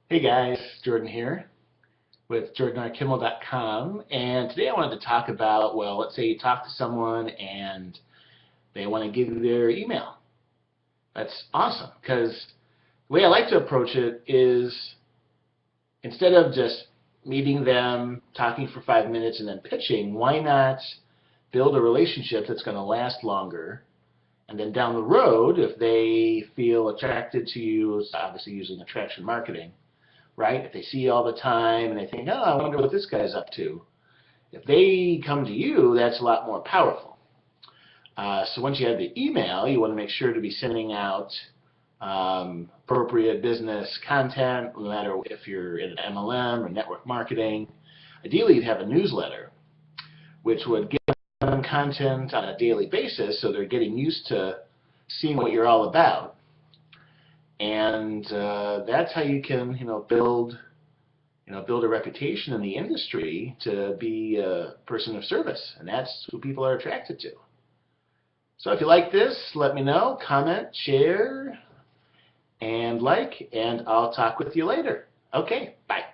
Hey guys, Jordan here with JordanRKimmel.com, and today I wanted to talk about, well, let's say you talk to someone and they want to give you their email. That's awesome, because the way I like to approach it is instead of just meeting them, talking for 5 minutes, and then pitching, why not build a relationship that's going to last longer? And then down the road, if they feel attracted to you, it's obviously using attraction marketing, right? If they see you all the time and they think, oh, I wonder what this guy's up to. If they come to you, that's a lot more powerful. So once you have the email, you want to make sure to be sending out appropriate business content, no matter if you're in an MLM or network marketing. Ideally, you'd have a newsletter, which would give them content on a daily basis so they're getting used to seeing what you're all about. And that's how you can, build a reputation in the industry to be a person of service, and that's who people are attracted to. So if you like this, let me know, comment, share, and like, and I'll talk with you later. Okay, bye.